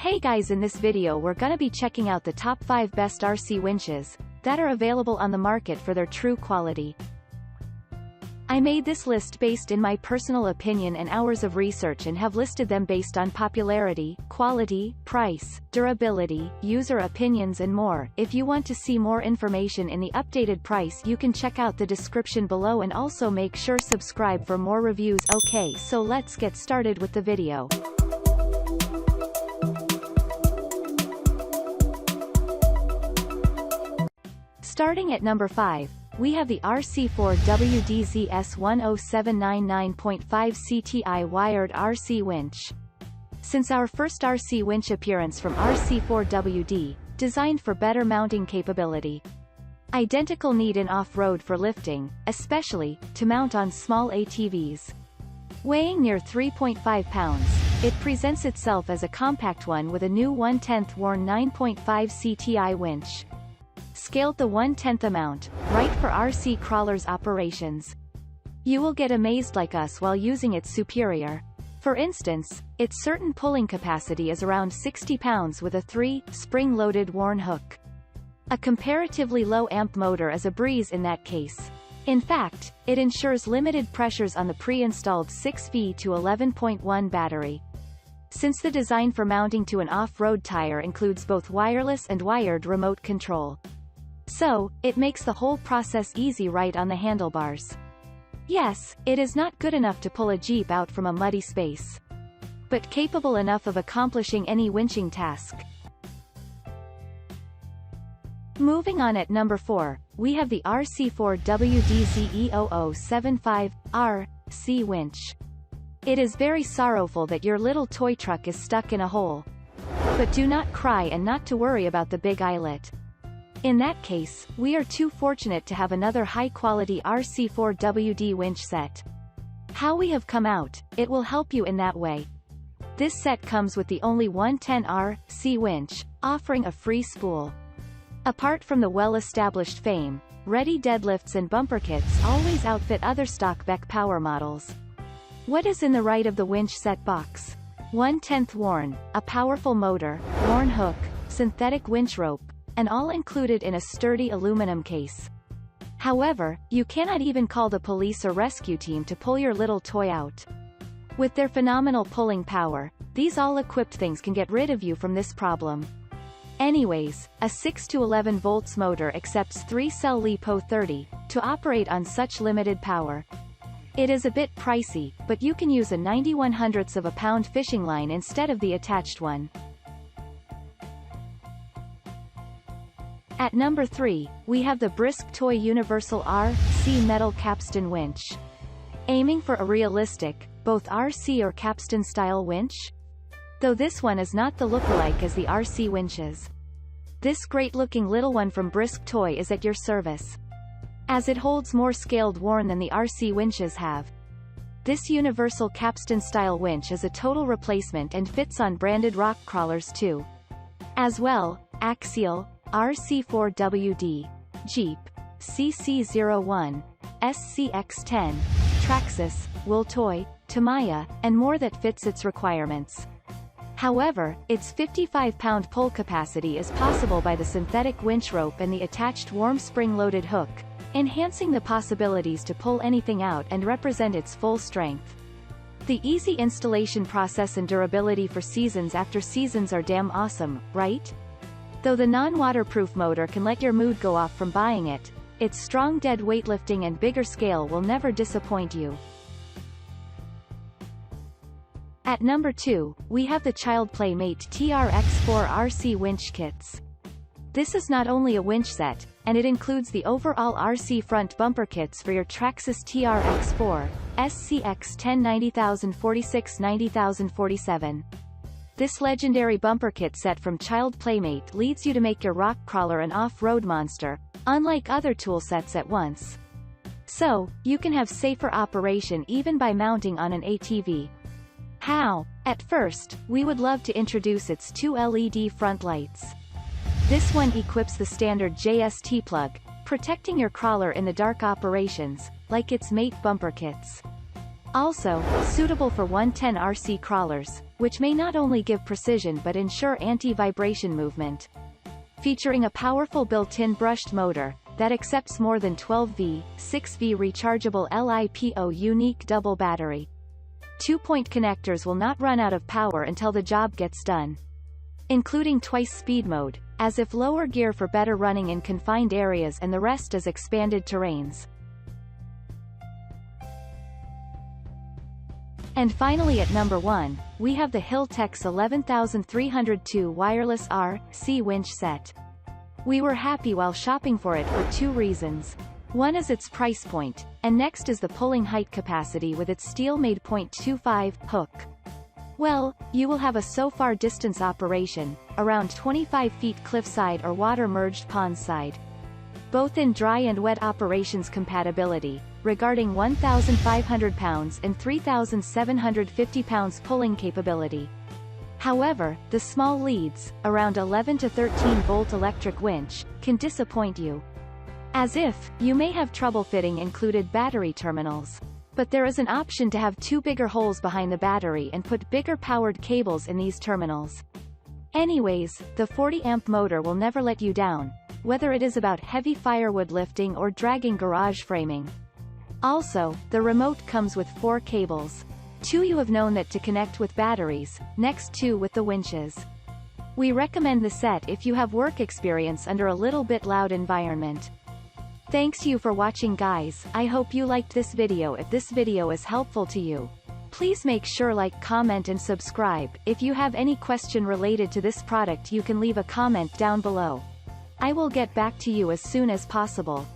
Hey guys, in this video we're gonna be checking out the top 5 best RC winches that are available on the market for their true quality. I made this list based in my personal opinion and hours of research and have listed them based on popularity, quality, price, durability, user opinions and more. If you want to see more information in the updated price, you can check out the description below and also make sure subscribe for more reviews. Okay, so let's get started with the video. Starting at number 5, we have the RC4WDZS10799.5 CTI wired RC winch. Since our first RC winch appearance from RC4WD, designed for better mounting capability. Identical need in off-road for lifting, especially to mount on small ATVs. Weighing near 3.5 pounds, it presents itself as a compact one with a new 1/10 worn 9.5 CTI winch. Scaled the 1/10 amount, right for RC crawlers operations. You will get amazed like us while using its superior. For instance, its certain pulling capacity is around 60 pounds with a 3-spring-loaded worn hook. A comparatively low amp motor is a breeze in that case. In fact, it ensures limited pressures on the pre-installed 6V to 11.1 battery. Since the design for mounting to an off-road tire includes both wireless and wired remote control. So, it makes the whole process easy right on the handlebars. Yes, it is not good enough to pull a Jeep out from a muddy space, but capable enough of accomplishing any winching task. Moving on, at number 4, we have the RC4WDZE0075 RC winch. It is very sorrowful that your little toy truck is stuck in a hole. But do not cry and not to worry about the big eyelet. In that case, we are too fortunate to have another high-quality RC4WD winch set. How we have come out, it will help you in that way. This set comes with the only 110 RC winch, offering a free spool. Apart from the well-established fame, ready deadlifts and bumper kits always outfit other stock Beck power models. What is in the right of the winch set box? 1/10 worn, a powerful motor, worn hook, synthetic winch rope, and all included in a sturdy aluminum case. However, you cannot even call the police or rescue team to pull your little toy out. With their phenomenal pulling power, these all-equipped things can get rid of you from this problem. Anyways, a 6 to 11 volts motor accepts 3-cell LiPo30 to operate on such limited power. It is a bit pricey, but you can use a 91/100ths of a pound fishing line instead of the attached one. At number 3, we have the Brisk Toy Universal RC Metal Capstan winch. Aiming for a realistic, both RC or Capstan style winch? Though this one is not the lookalike as the RC winches. This great-looking little one from Brisk Toy is at your service, as it holds more scaled worn than the RC winches have. This universal Capstan style winch is a total replacement and fits on branded rock crawlers too. As well, Axial, RC4WD, Jeep, CC01, SCX10, Traxxas, Wiltoy, Tamiya, and more that fits its requirements. However, its 55-pound pull capacity is possible by the synthetic winch rope and the attached warm spring-loaded hook, enhancing the possibilities to pull anything out and represent its full strength. The easy installation process and durability for seasons after seasons are damn awesome, right? Though the non-waterproof motor can let your mood go off from buying it, its strong dead weightlifting and bigger scale will never disappoint you. At number 2, we have the Childplaymate TRX4 RC winch kits. This is not only a winch set, and it includes the overall RC front bumper kits for your Traxxas TRX4, SCX10 90046 90047. This legendary bumper kit set from Childplaymate leads you to make your rock crawler an off-road monster, unlike other tool sets at once. So, you can have safer operation even by mounting on an ATV. How? At first, we would love to introduce its 2 LED front lights. This one equips the standard JST plug, protecting your crawler in the dark operations, like its mate bumper kits. Also, suitable for 110 RC crawlers, which may not only give precision but ensure anti-vibration movement. Featuring a powerful built-in brushed motor that accepts more than 12V, 6V rechargeable LiPo unique double battery. 2-point connectors will not run out of power until the job gets done. Including twice speed mode, as if lower gear for better running in confined areas and the rest as expanded terrains. And finally at number 1, we have the Hiltex 11302 wireless RC winch set. We were happy while shopping for it for 2 reasons. One is its price point, and next is the pulling height capacity with its steel-made .25 hook. Well, you will have a so far distance operation, around 25 feet cliffside or water-merged pond side. Both in dry and wet operations compatibility, regarding 1,500 pounds and 3,750 pounds pulling capability. However, the small leads, around 11 to 13 volt electric winch, can disappoint you. As if, you may have trouble fitting included battery terminals. But there is an option to have 2 bigger holes behind the battery and put bigger powered cables in these terminals. Anyways, the 40 amp motor will never let you down, whether it is about heavy firewood lifting or dragging garage framing. Also, the remote comes with 4 cables. 2 you have known that to connect with batteries, next 2 with the winches. We recommend the set if you have work experience under a little bit loud environment. Thanks you for watching guys, I hope you liked this video. If this video is helpful to you, please make sure like, comment and subscribe. If you have any question related to this product you can leave a comment down below. I will get back to you as soon as possible.